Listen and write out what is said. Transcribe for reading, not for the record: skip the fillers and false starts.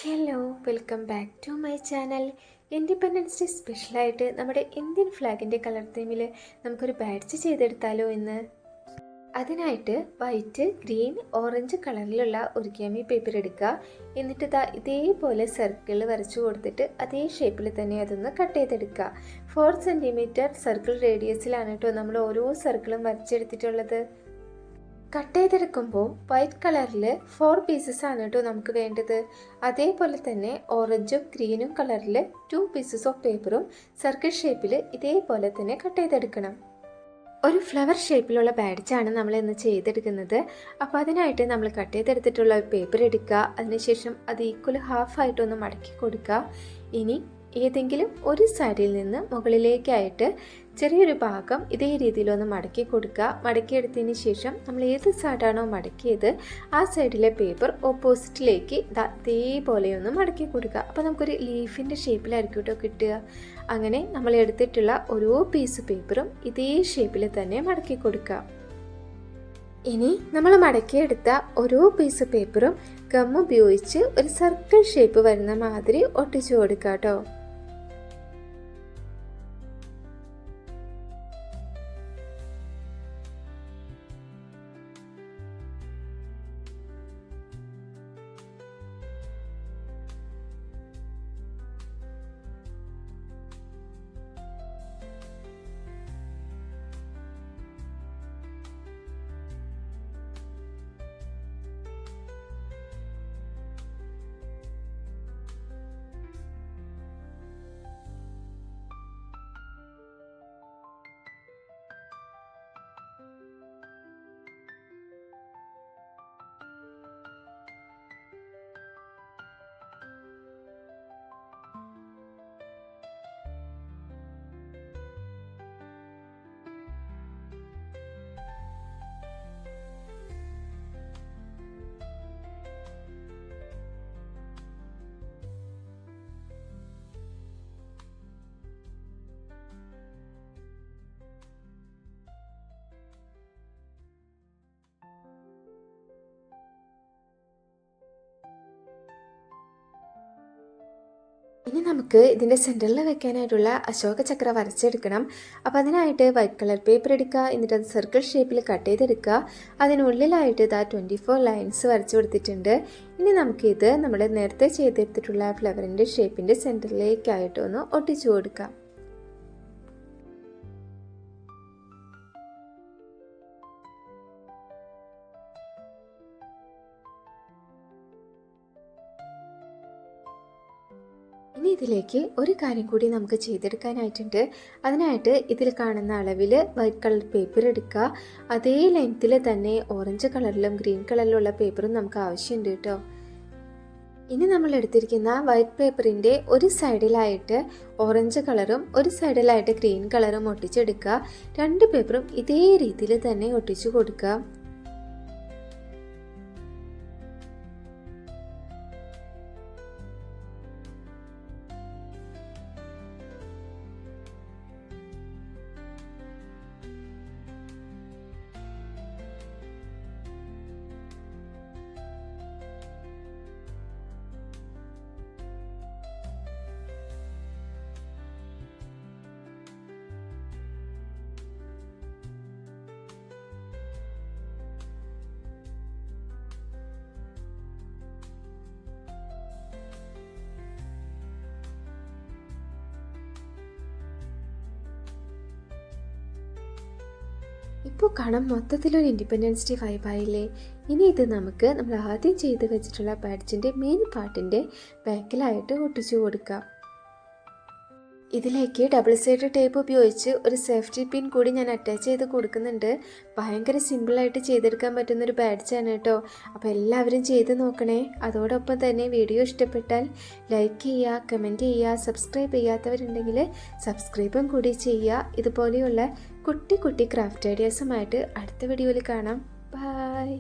Hello, welcome back to my channel. Independence day സ്പെഷ്യലായിട്ട് നമ്മുടെ Indian ഫ്ലാഗിൻ്റെ colour തീമിൽ നമുക്കൊരു badge ചെയ്തെടുത്താലോ എന്ന്. അതിനായിട്ട് വൈറ്റ്, ഗ്രീൻ, ഓറഞ്ച് കളറിലുള്ള ഒറിഗാമി പേപ്പർ എടുക്കുക. എന്നിട്ട് ഇതേപോലെ സർക്കിൾ വരച്ചു കൊടുത്തിട്ട് അതേ ഷേപ്പിൽ തന്നെ അതൊന്ന് കട്ട് ചെയ്തെടുക്കുക. 4 സെൻറ്റിമീറ്റർ സർക്കിൾ റേഡിയസിലാണ് കേട്ടോ നമ്മൾ ഓരോ സർക്കിളും വരച്ചെടുത്തിട്ടുള്ളത്. കട്ട് ചെയ്തെടുക്കുമ്പോൾ വൈറ്റ് കളറിൽ 4 പീസസ് ആണ് കേട്ടോ നമുക്ക് വേണ്ടത്. അതേപോലെ തന്നെ ഓറഞ്ചും ഗ്രീനും കളറിൽ 2 പീസസ് ഓഫ് പേപ്പറും സർക്കിൾ ഷേപ്പിൽ ഇതേപോലെ തന്നെ കട്ട് ചെയ്തെടുക്കണം. ഒരു ഫ്ലവർ ഷേപ്പിലുള്ള ബാഡ്ജാണ് നമ്മൾ ഇന്ന് ചെയ്തെടുക്കുന്നത്. അപ്പോൾ അതിനായിട്ട് നമ്മൾ കട്ട് ചെയ്തെടുത്തിട്ടുള്ള പേപ്പർ എടുക്കുക. അതിനുശേഷം അത് ഈക്വൽ ഹാഫായിട്ടൊന്ന് മടക്കി കൊടുക്കുക. ഇനി ഏതെങ്കിലും ഒരു സൈഡിൽ നിന്ന് മുകളിലേക്കായിട്ട് ചെറിയൊരു ഭാഗം ഇതേ രീതിയിലൊന്ന് മടക്കി കൊടുക്കുക. മടക്കിയെടുത്തതിന് ശേഷം നമ്മൾ ഏത് സൈഡാണോ മടക്കിയത് ആ സൈഡിലെ പേപ്പർ ഓപ്പോസിറ്റിലേക്ക് ഇതേപോലെയൊന്ന് മടക്കി കൊടുക്കുക. അപ്പോൾ നമുക്കൊരു ലീഫിൻ്റെ ഷേപ്പിലായിരിക്കും കേട്ടോ കിട്ടുക. അങ്ങനെ നമ്മൾ എടുത്തിട്ടുള്ള ഓരോ പീസ് പേപ്പറും ഇതേ ഷേപ്പിൽ തന്നെ മടക്കി കൊടുക്കുക. ഇനി നമ്മൾ മടക്കിയെടുത്ത ഓരോ പീസ് പേപ്പറും ഗം ഉപയോഗിച്ച് ഒരു സർക്കിൾ ഷേപ്പ് വരുന്ന മാതിരി ഒട്ടിച്ചു കൊടുക്കുക കേട്ടോ. ഇനി നമുക്ക് ഇതിൻ്റെ സെൻറ്ററിൽ വെക്കാനായിട്ടുള്ള അശോക ചക്ര വരച്ചെടുക്കണം. അപ്പോൾ അതിനായിട്ട് വൈറ്റ് കളർ പേപ്പർ എടുക്കുക. എന്നിട്ട് അത് സർക്കിൾ ഷേപ്പിൽ കട്ട് ചെയ്തെടുക്കുക. അതിനുള്ളിലായിട്ട് 24 ലൈൻസ് വരച്ചു കൊടുത്തിട്ടുണ്ട്. ഇനി നമുക്കിത് നമ്മൾ നേരത്തെ ചെയ്തെടുത്തിട്ടുള്ള ഫ്ലവറിൻ്റെ ഷേപ്പിൻ്റെ സെൻറ്ററിലേക്കായിട്ടൊന്ന് ഒട്ടിച്ചു കൊടുക്കാം. ഇനി ഇതിലേക്ക് ഒരു കാര്യം കൂടി നമുക്ക് ചെയ്തെടുക്കാനായിട്ടുണ്ട്. അതിനായിട്ട് ഇതിൽ കാണുന്ന അളവിൽ വൈറ്റ് കളർ പേപ്പർ എടുക്കുക. അതേ ലെങ്ത്തിൽ തന്നെ ഓറഞ്ച് കളറിലും ഗ്രീൻ കളറിലുള്ള പേപ്പറും നമുക്ക് ആവശ്യമുണ്ട് കേട്ടോ. ഇനി നമ്മൾ എടുത്തിരിക്കുന്ന വൈറ്റ് പേപ്പറിൻ്റെ ഒരു സൈഡിലായിട്ട് ഓറഞ്ച് കളറും ഒരു സൈഡിലായിട്ട് ഗ്രീൻ കളറും ഒട്ടിച്ചെടുക്കുക. 2 പേപ്പറും ഇതേ രീതിയിൽ തന്നെ ഒട്ടിച്ചു കൊടുക്കുക. ഇപ്പോൾ കാണാൻ മൊത്തത്തിലൊരു ഇൻഡിപെൻഡൻസ് ഡേ വൈബായില്ലേ. ഇനി ഇത് നമ്മൾ ആദ്യം ചെയ്ത് വെച്ചിട്ടുള്ള ബാഡ്ജിൻ്റെ മെയിൻ പാർട്ടിൻ്റെ ബാക്കിലായിട്ട് ഒട്ടിച്ചു കൊടുക്കാം. ഇതിലേക്ക് ഡബിൾ സൈഡ് ടേപ്പ് ഉപയോഗിച്ച് ഒരു സേഫ്റ്റി പിൻ കൂടി ഞാൻ അറ്റാച്ച് ചെയ്ത് കൊടുക്കുന്നുണ്ട്. ഭയങ്കര സിമ്പിളായിട്ട് ചെയ്തെടുക്കാൻ പറ്റുന്നൊരു ബാഡ്ജാണ് കേട്ടോ. അപ്പോൾ എല്ലാവരും ചെയ്ത് നോക്കണേ. അതോടൊപ്പം തന്നെ വീഡിയോ ഇഷ്ടപ്പെട്ടാൽ ലൈക്ക് ചെയ്യുക, കമൻറ്റ് ചെയ്യുക, സബ്സ്ക്രൈബ് ചെയ്യാത്തവരുണ്ടെങ്കിൽ സബ്സ്ക്രൈബും കൂടി ചെയ്യുക. ഇതുപോലെയുള്ള കുട്ടി ക്രാഫ്റ്റ് ഐഡിയാസുമായിട്ട് അടുത്ത വീഡിയോയിൽ കാണാം. ബൈ.